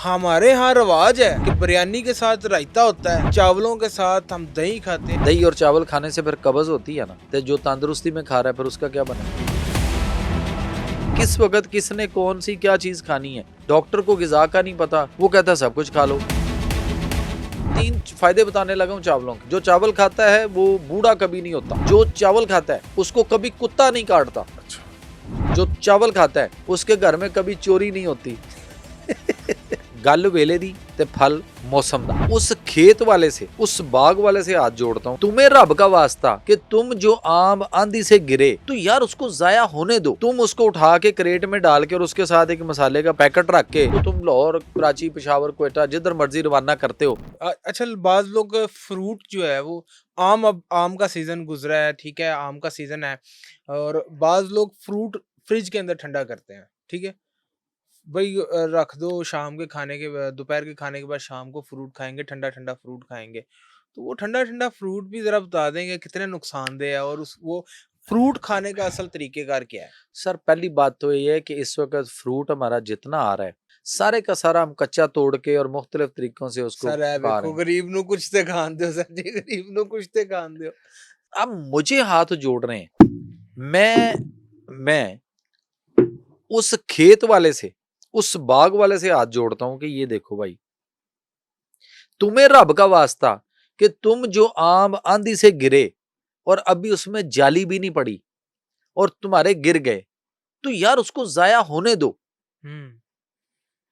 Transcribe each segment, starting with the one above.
हमारे यहाँ रवाज है कि बिरयानी के साथ रायता होता है, चावलों के साथ हम दही खाते हैं। दही और चावल खाने से फिर कब्ज होती है ना, तो जो तंदुरुस्ती में खा रहा है फिर उसका क्या बने। किस वक्त किसने कौन सी क्या चीज खानी है, डॉक्टर को गिजा का नहीं पता, वो कहता है सब कुछ खा लो। 3 फायदे बताने लगा हूँ चावलों के। जो चावल खाता है वो बूढ़ा कभी नहीं होता। जो चावल खाता है उसको कभी कुत्ता नहीं काटता। जो चावल खाता है उसके घर में कभी चोरी नहीं होती। गल वेले दी ते फल मौसम दा। उस खेत वाले से, उस बाग वाले से हाथ जोड़ता हूँ, तुम्हें रब का वास्ता कि तुम जो आम आंधी से गिरे तो यार उसको जाया होने दो। तुम उसको उठा के क्रेट में डाल के और उसके साथ एक मसाले का पैकेट रख के तो तुम लाहौर, कराची, पेशावर, क्वेटा जिधर मर्जी रवाना करते हो। अच्छा, बाज लोग फ्रूट जो है वो अब आम का सीजन गुजरा है, ठीक है, आम का सीजन है, और बाज लोग फ्रूट फ्रिज के अंदर ठंडा करते हैं, ठीक है भाई। रख दो, शाम के खाने के दोपहर के खाने के बाद शाम को फ्रूट खाएंगे, ठंडा ठंडा फ्रूट खाएंगे। तो वो ठंडा ठंडा फ्रूट भी जरा बता देंगे कितने नुकसानदेह है, और उस वो फ्रूट खाने का असल तरीकेकार क्या है। सर पहली बात तो ये है कि इस वक्त फ्रूट हमारा जितना आ रहा है सारे का सारा हम कच्चा तोड़ के और मुख्तलिफ तरीकों से उसको सर है खा रहे देखो, हैं। गरीब नु कुछ ते खान दो सर जी, गरीब नु कुछ ते खान दो। अब मुझे हाथ जोड़ रहे हैं, मैं उस खेत वाले से, उस बाग वाले से हाथ जोड़ता हूं कि ये देखो भाई, तुम्हें रब का वास्ता कि तुम जो आम आंधी से गिरे और अभी उसमें जाली भी नहीं पड़ी और तुम्हारे गिर गए, तो यार उसको जाया होने दो।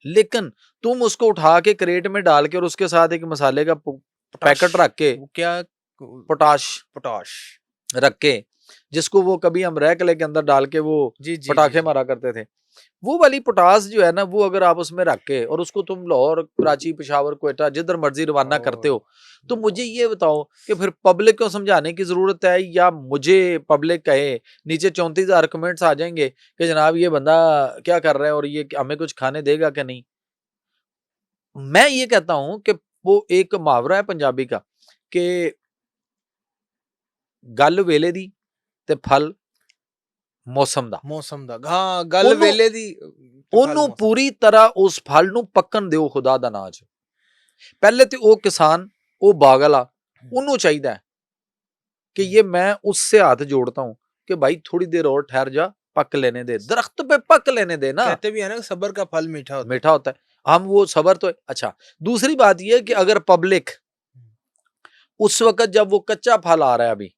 लेकिन तुम उसको उठा के क्रेट में डाल के और उसके साथ एक मसाले का पैकेट रख के, वो क्या, पोटाश पोटाश रख के, जिसको वो कभी हम रैकले के अंदर डाल के वो जी जी पटाखे मारा करते थे, वो वाली पोटास जो है ना, वो अगर आप उसमें रख के और उसको तुम लाहौर, कराची, पेशावर, क्वेटा जिधर मर्जी रवाना करते हो, तो मुझे ये बताओ कि फिर पब्लिक को समझाने की जरूरत है या मुझे पब्लिक कहे, नीचे 34,000 कमेंट्स आ जाएंगे कि जनाब ये बंदा क्या कर रहा है और ये हमें कुछ खाने देगा कि नहीं। मैं ये कहता हूं कि वो एक मुहावरा है पंजाबी का कि गल वेले दी ते फल मौसम दा। मौसम दा, हाँ गल ਉਹਨੂੰ वेले दी फल ਉਹਨੂੰ मौसम। ਪੂਰੀ ਤਰ੍ਹਾਂ ਉਸ ਫਲ ਨੂੰ ਪੱਕਣ ਦਿਓ ਖੁਦਾ ਦਾ ਨਾਜ। ਪਹਿਲੇ ਤੇ ਉਹ किसान, वो बाग वाला, ਉਹਨੂੰ ਚਾਹੀਦਾ है कि ये मैं उससे हाथ जोड़ता हूं कि भाई थोड़ी देर और ठहर जा, पक लेने दे, दरख्त पे पक लेने दे ना। कहते भी है ना, सबर का फल मीठा होता है। मीठा होता है। हम वो सबर तो अच्छा। दूसरी बात ये कि अगर पब्लिक उस वक्त जब वो कच्चा फल आ रहा है अभी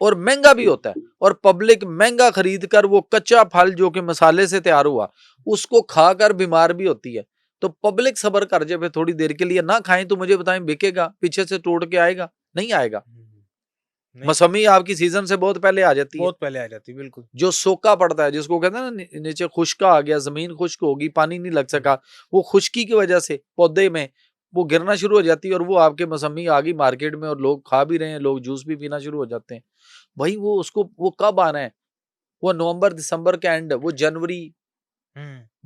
और महंगा भी होता है और पब्लिक महंगा खरीद कर वो कच्चा फल जो कि मसाले से तैयार हुआ उसको खाकर बीमार भी होती है, तो पब्लिक सबर कर जाए फिर थोड़ी देर के लिए, ना खाएं तो मुझे बताएं बिकेगा, पीछे से तोड़ के आएगा? नहीं आएगा। नहीं, मौसमी आपकी सीजन से बहुत पहले आ जाती है, बहुत पहले आ जाती है, बिल्कुल। जो सोका पड़ता है जिसको कहते हैं ना, नीचे खुश्का आ गया, जमीन खुश्क होगी, पानी नहीं लग सका, वो खुश्की की वजह से पौधे में वो गिरना शुरू हो जाती है और वो आपके मौसमी आ गई मार्केट में और लोग खा भी रहे हैं, लोग जूस भी पीना शुरू हो जाते हैं। भाई वो उसको वो कब आना है? वो नवंबर दिसंबर के एंड, वो जनवरी,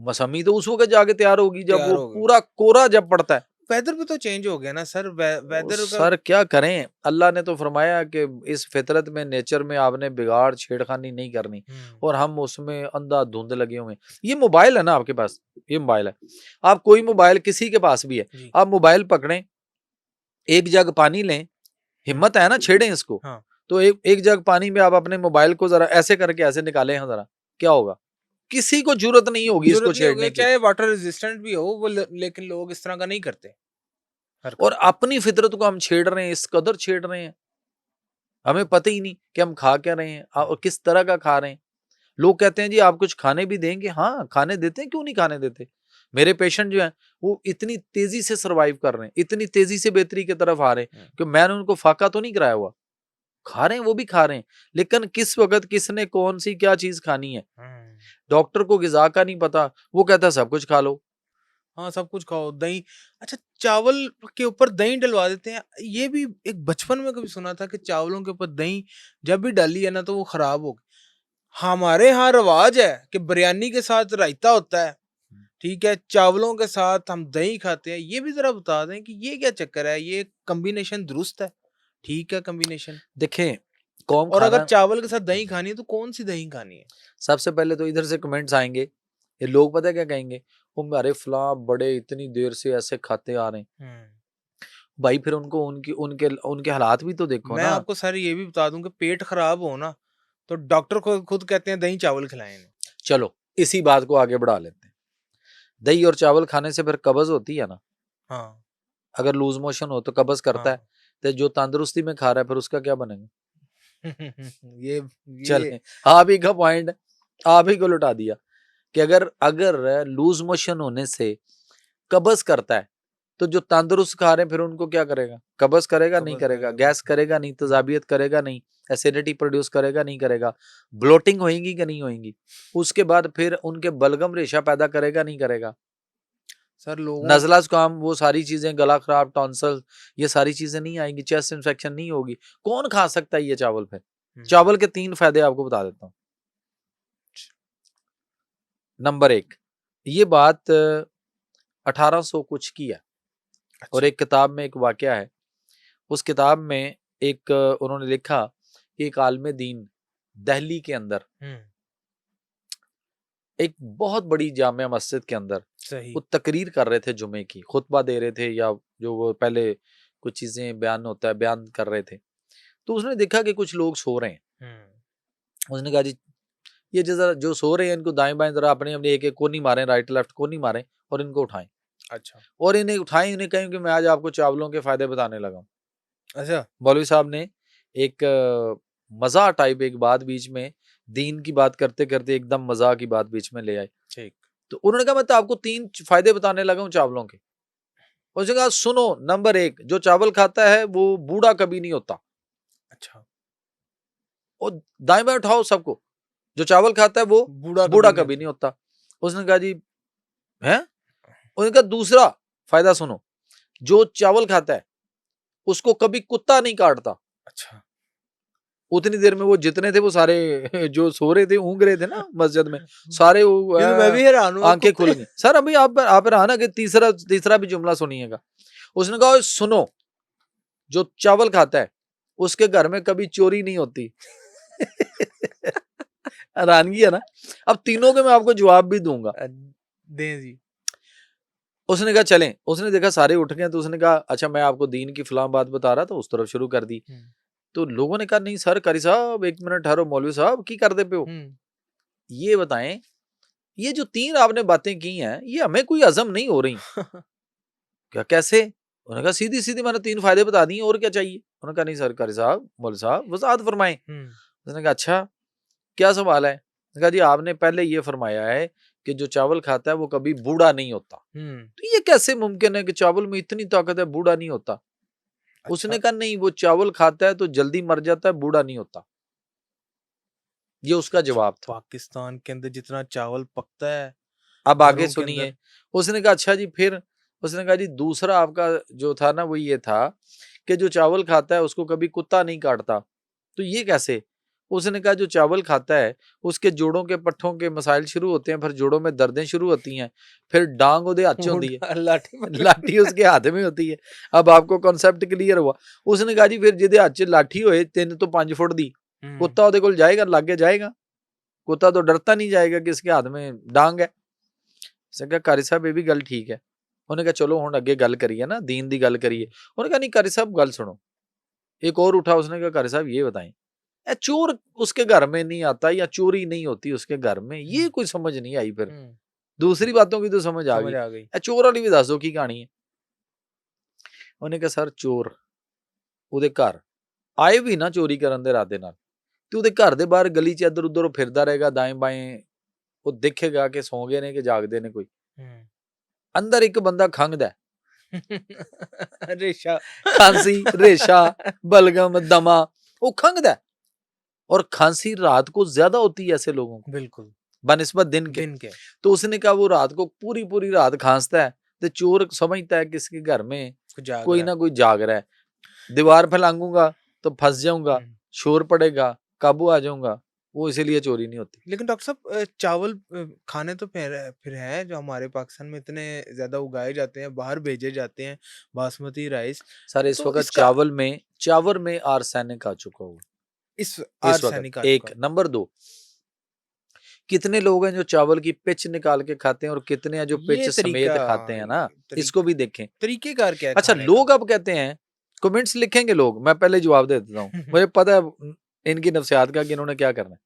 मौसमी तो उस वक्त जाके तैयार होगी जब तैयार वो हो गए। पूरा कोरा जब पड़ता है। वेदर भी तो चेंज हो गया ना सर, वेदर का। सर क्या करें, अल्लाह ने तो फरमाया कि इस फितरत में, नेचर में आपने बिगाड़ छेड़खानी नहीं करनी, और हम उसमें अंधाधुंध लगे हुए हैं। ये मोबाइल है ना आपके पास, ये मोबाइल है, आप कोई मोबाइल किसी के पास भी है, जी। आप मोबाइल पकड़ें, एक जग पानी लें, हिम्मत है ना छेड़ें इसको, हाँ। तो एक जग पानी में आप अपने मोबाइल को जरा ऐसे करके ऐसे निकालें हैं जरा, क्या होगा? किसी को जरूरत नहीं होगी इसको जरूरत नहीं होगी, छेड़ने की। चाहे वाटर रेजिस्टेंट भी हो वो, लेकिन लोग इस तरह का नहीं करते हरकत। और अपनी फितरत को हम छेड़ रहे हैं, इस कदर छेड़ रहे हैं, हमें पता ही नहीं कि हम खा क्या रहे हैं और किस तरह का खा रहे हैं। लोग कहते हैं जी आप कुछ खाने भी देंगे, हाँ खाने देते हैं, क्यों नहीं खाने देते। मेरे पेशेंट जो हैं वो इतनी तेजी से सर्वाइव कर रहे हैं, इतनी तेजी से बेहतरी की तरफ आ रहे हैं कि मैंने उनको फाका तो नहीं कराया हुआ, खा रहे हैं, वो भी खा रहे हैं। लेकिन किस वक्त किसने कौन सी क्या चीज खानी है, डॉक्टर को गिजा का नहीं पता, वो कहता है सब कुछ खा लो। हाँ, सब कुछ खाओ, दही। अच्छा, चावल के ऊपर दही डलवा देते हैं, ये भी एक बचपन में कभी सुना था कि चावलों के ऊपर दही जब भी डाली है ना तो वो खराब हो गई। हमारे यहाँ रवाज है कि बिरयानी के साथ रायता होता है, ठीक है, चावलों के साथ हम दही खाते हैं। ये भी जरा बता दें कि ये क्या चक्कर है, ये कॉम्बिनेशन दुरुस्त है, ठीक है कॉम्बिनेशन। देखें कौम और अगर खाना, चावल के साथ दही खानी है तो कौन सी दही खानी है? सबसे पहले तो इधर से कमेंट्स आएंगे, ये लोग पता है क्या कहेंगे, वो हमारे फलां बड़े इतनी देर से ऐसे खाते आ रहे हैं। भाई फिर उनको उनकी उनके उनके हालात भी तो देखो मैं ना। आपको सर ये भी बता दूं कि पेट खराब हो ना तो डॉक्टर को खुद कहते हैं दही चावल खिलाएं इन्हें। चलो इसी बात को आगे बढ़ा लेते हैं। दही और चावल खाने से फिर कब्ज होती है ना। हाँ अगर लूज मोशन हो तो कब्ज करता है। हाँ तो जो तंदुरुस्ती में खा रहा है फिर उसका क्या बनेगा। ये चले आप ही का पॉइंट आप ही को लुटा दिया कि अगर अगर लूज मोशन होने से कब्ज करता है तो जो तंदुरुस्त खा रहे हैं फिर उनको क्या करेगा, कब्ज करेगा नहीं कब्ज करेगा, करेगा गैस बिल्कुल। करेगा नहीं, तेजाबियत करेगा नहीं, एसिडिटी प्रोड्यूस करेगा नहीं करेगा, ब्लोटिंग होएगी कि नहीं होएगी, उसके बाद फिर उनके बलगम रेशा पैदा करेगा नहीं करेगा, सर लोगों नजला जुकाम वो सारी चीजें, गला खराब, टॉन्सल, ये सारी चीजें नहीं आएंगी, चेस्ट इन्फेक्शन नहीं होगी। कौन खा सकता है ये चावल। फिर चावल के 3 फायदे आपको बता देता हूँ। नंबर 1, ये बात 1800 कुछ की है और अच्छा एक किताब में एक वाकया है। उस किताब में एक उन्होंने लिखा कि एक आलिम दीन दिल्ली के अंदर एक बहुत बड़ी जामिया मस्जिद के अंदर सही वो तकरीर कर रहे थे, जुमे की खुतबा दे रहे थे या जो वो पहले कुछ चीजें बयान होता है बयान कर रहे थे। तो उसने देखा कि कुछ लोग सो रहे हैं। उसने कहा जी ये जरा जो सो रहे हैं इनको दाएं बाएं जरा अपने अपने एक एक कोनी मारें, राइट लेफ्ट कोनी मारें और इनको उठाएं अच्छा और इन्हें उठाएं, इन्हें कहें कि मैं आज आपको चावलों के फायदे बताने लगा हूं। अच्छा मौलवी साहब ने एक मजा टाइप एक बात बीच में, दीन की बात करते करते एकदम मजा की बात बीच में ले आए। ठीक तो उन्होंने कहा मैं तो आपको 3 फायदे बताने लगा हूं चावलों के। उसने कहा सुनो, नंबर 1, जो चावल खाता है वो बूढ़ा कभी नहीं होता। अच्छा और दाएं बाएं उठाओ सबको, जो चावल खाता है वो बूढ़ा बूढ़ा कभी नहीं कभी नहीं होता। होता। उसने कहा जी है। उसने कहा दूसरा फायदा सुनो, जो चावल खाता है उसको कभी कुत्ता नहीं काटता। अच्छा उतनी देर में वो जितने थे वो सारे जो सो रहे थे, ऊँग रहे थे ना मस्जिद में, सारे वो ये तो मैं भी हैरान हूँ आंखें खुल कुत्ते गई। सर अभी आप रहा ना कि तीसरा तीसरा भी जुमला सुनिएगा। उसने कहा सुनो, जो चावल खाता है उसके घर में कभी चोरी नहीं होती। हैरानगी है ना। अब तीनों के मैं आपको जवाब भी दूंगा। दें जी उसने कहा चलें, उसने देखा सारे उठ गए तो उसने कहा अच्छा मैं आपको दीन की फलां बात बता रहा था, उस तरफ शुरू कर दी। तो लोगों ने कहा नहीं सर कारी साहब एक मिनट ठहरो, मौलवी साहब की कर दे पे हो, ये बताएं ये जो 3 आपने बातें की हैं ये हमें कोई हजम नहीं हो रही। क्या कैसे। उन्होंने कहा सीधी सीधी मैंने 3 फायदे बता दिए और क्या चाहिए। उन्होंने कहा नहीं सर कारी साहब, मौलवी साहब वजाहत फरमाएं। उसने कहा अच्छा क्या सवाल है। कहा जी आपने पहले ये फरमाया है कि जो चावल खाता है वो कभी बूढ़ा नहीं होता, तो ये कैसे मुमकिन है कि चावल में इतनी ताकत है बूढ़ा नहीं होता। उसने कहा नहीं, वो चावल खाता है तो जल्दी मर जाता है, बूढ़ा नहीं होता। ये उसका जवाब था। पाकिस्तान के अंदर जितना चावल पकता है अब आगे घरों के सुनिए। अंदर उसने कहा अच्छा जी फिर। उसने कहा जी दूसरा आपका जो था ना वो ये था कि जो चावल खाता है उसको कभी कुत्ता नहीं काटता, तो ये कैसे। उसने कहा जो चावल खाता है उसके जोड़ों के पट्ठों के मसाइल शुरू होते हैं, फिर जोड़ों में दर्दें शुरू होती हैं, फिर डांग उदे हाथ होती है, लाठी पकड़ लाठी उसके हाथ में होती है। अब आपको कॉन्सेप्ट क्लियर हुआ। उसने कहा जी फिर जिदे हाथ च लाठी होए 3 तो 5 फुट दी, कुत्ता ਉਹਦੇ ਕੋਲ जाएगा, लागे जाएगा। कुत्ता तो डरता नहीं जाएगा कि इसके हाथ में डांग है। उसने कहा कारी साहब ये भी गल ठीक है। उन्होंने कहा चलो हुण अगे गल करिए ना, दीन दी गल करिए। उन्होंने कहा नहीं कारी साहब गल सुनो। एक और उठा, उसने कहा कारी साहब ये बताएं, चोर उसके घर में नहीं आता या चोरी नहीं होती उसके घर में, ये कोई समझ नहीं आई। फिर दूसरी बातों की तो समझ आ गई, चोर वाली भी दस दो की कहानी है। उन्होंने कहा सर चोर ਉਹਦੇ ਘਰ ਆਏ ਵੀ ਨਾ ਚੋਰੀ ਕਰਨ ਦੇ ਇਰਾਦੇ ਨਾਲ ਤੇ ਉਹਦੇ ਘਰ ਦੇ ਬਾਹਰ ਗਲੀ 'ਚ ਇੱਧਰ ਉੱਧਰ ਫਿਰਦਾ ਰਹੇਗਾ ਦਾएं ਬਾएं, ਉਹ ਦੇਖੇਗਾ ਕਿ ਸੌਂ ਗਏ ਨੇ ਕਿ ਜਾਗਦੇ ਨੇ ਕੋਈ। ਅੰਦਰ ਇੱਕ ਬੰਦਾ ਖੰਗਦਾ रेशा खांसी रेशा बलगम दमा, वो खंगदा और खांसी रात को ज्यादा होती है ऐसे लोगों को बिल्कुल बनिस्बत दिन के। तो उसने कहा वो रात को पूरी पूरी रात खांसता है तो चोर समझता है कि इसके घर में कोई ना कोई जाग रहा है, दीवार फैलाऊंगा तो फंस जाऊंगा, शोर पड़ेगा, काबू आ जाऊंगा, वो इसीलिए चोरी नहीं होती। लेकिन डॉक्टर साहब चावल खाने तो फिर है जो हमारे पाकिस्तान में इतने ज्यादा उगाए जाते हैं, बाहर भेजे जाते हैं, बासमती राइस। सर इस तो वक्त इसका चावल में आर्सेनिक आ चुका हुआ इस इस वक्त। आर्सेनिक आ एक चुका। नंबर 2 कितने लोग हैं जो चावल की पिच निकाल के खाते हैं और कितने हैं जो पिच ये समेत तरीका, खाते हैं ना, तरीका इसको भी देखें। तरीकेकार क्या है अच्छा, खाने का? लोग अब कहते हैं, कमेंट्स लिखेंगे लोग, मैं पहले जवाब दे देता हूँ, मुझे पता है इनकी नफ्सियात का कि इन्होंने क्या करना है।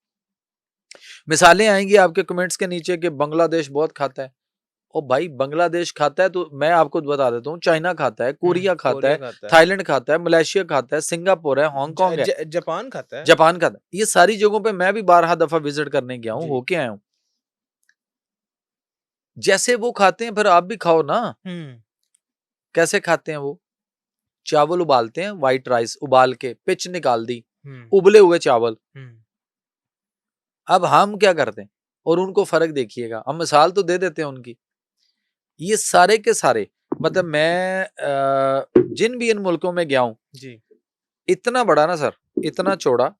मिसालें आएंगी आपके कमेंट्स के नीचे कि बांग्लादेश बहुत खाता है। ओ भाई, बांग्लादेश खाता है तो मैं आपको बता देता हूँ, चाइना खाता है, कोरिया खाता है, कोरिया खाता है, थाईलैंड खाता है, मलेशिया खाता है, सिंगापुर है, हांगकांग है, जापान खाता है। जापान खाता है। ये सारी जगहों पे मैं भी 12 दफा विजिट करने गया हूँ, जी। होके आया हूँ। जैसे वो खाते हैं फिर आप भी खाओ ना। कैसे खाते हैं वो? चावल उबालते हैं, व्हाइट राइस उबाल के पिच निकाल दी, उबले हुए चावल। अब हम क्या करते हैं, और उनको फर्क देखिएगा, हम मिसाल तो दे देते हैं उनकी। ये सारे के सारे, मतलब मैं जिन भी इन मुल्कों में गया हूं जी, इतना बड़ा ना सर, इतना चौड़ा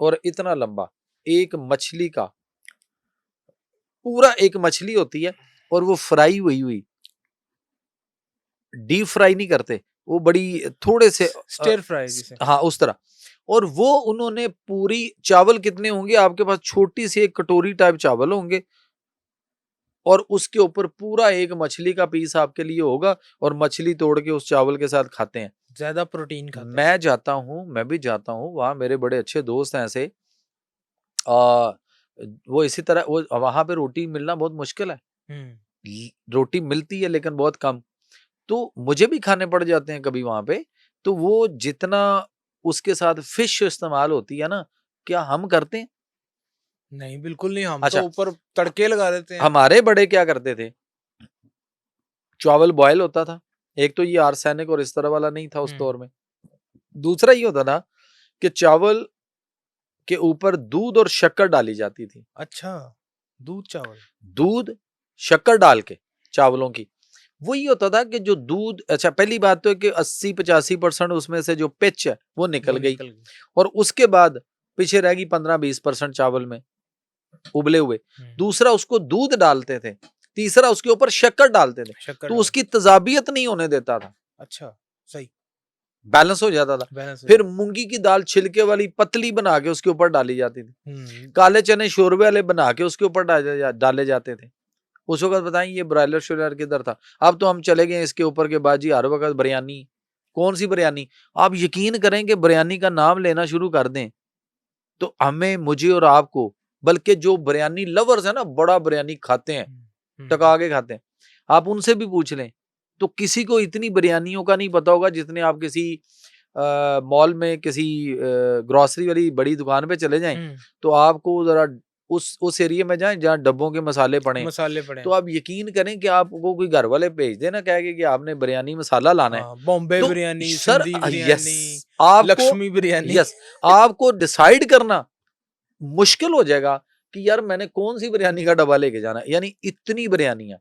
और इतना लंबा एक मछली का, पूरा एक मछली होती है और वो फ्राई हुई हुई, डीप फ्राई नहीं करते, वो बड़ी थोड़े से स्टिर फ्राई जिसे। हाँ उस तरह। और वो उन्होंने पूरी, चावल कितने होंगे आपके पास, छोटी सी एक कटोरी टाइप चावल होंगे और उसके ऊपर पूरा एक मछली का पीस आपके लिए होगा और मछली तोड़ के उस चावल के साथ खाते हैं। ज्यादा प्रोटीन खाते हैं। मैं जाता हूँ, मैं भी जाता हूँ वहाँ, मेरे बड़े अच्छे दोस्त हैं ऐसे, आ, वो इसी तरह, वो वहां पे रोटी मिलना बहुत मुश्किल है, रोटी मिलती है लेकिन बहुत कम, तो मुझे भी खाने पड़ जाते हैं कभी वहां पे। तो वो जितना उसके साथ फिश इस्तेमाल होती है ना, क्या हम करते हैं? नहीं, बिल्कुल नहीं, हम अच्छा, तो ऊपर तड़के लगा देते हैं। हमारे बड़े क्या करते थे, चावल बॉयल होता था, एक तो ये आर्सेनिक और इस तरह वाला नहीं था उस दौर में, दूसरा ये होता था कि चावल के ऊपर दूध और शक्कर डाली जाती थी। अच्छा, दूध चावल। दूध शक्कर डाल के चावलों की, वो ये होता था कि जो दूध, अच्छा पहली बात तो है कि 80-85% उसमें से जो पिच है वो निकल गई, और उसके बाद पीछे रहेगी 15-20% चावल में उबले हुए। दूसरा, उसको दूध डालते थे, तीसरा उसके ऊपर शक्कर डालते थे, तो उसकी तजाबियत नहीं होने देता था। अच्छा, सही, बैलेंस हो जाता था। फिर मूंगी की दाल छिलके वाली पतली बना के उसके ऊपर डाली जाती थी, काले चने शोरबे वाले बना के उसके ऊपर डाले जाते थे। उस वक्त बताएं ये ब्रायलर श्रॉयलर किधर था। अब तो हम चले गए इसके ऊपर के बाजी, हर वक्त बिरयानी। कौन सी बिरयानी? आप यकीन करें कि बिरयानी का नाम लेना शुरू कर दें तो हमें, मुझे और आपको, बल्कि जो बिरयानी लवर्स है ना, बड़ा बिरयानी खाते हैं, टका के खाते हैं, आप उनसे भी पूछ लें तो किसी को इतनी बिरयानियों का नहीं पता होगा जितने आप किसी मॉल में किसी ग्रोसरी वाली बड़ी दुकान पे चले जाएं तो आपको जरा उस एरिया में जाएं जहाँ डब्बों के मसाले पड़े, तो आप यकीन करें कि आपको कोई घर वाले भेज देना कह के कि आपने बिरयानी मसाला लाना है, बॉम्बे तो बिरयानी, सर सिंधी यस, बिरयानी, आपको लक्ष्मी बिरयानी, यस, आपको डिसाइड करना मुश्किल हो जाएगा कि यार मैंने कौन सी बिरयानी का डब्बा लेके जाना है, यानी इतनी बिरयानियां।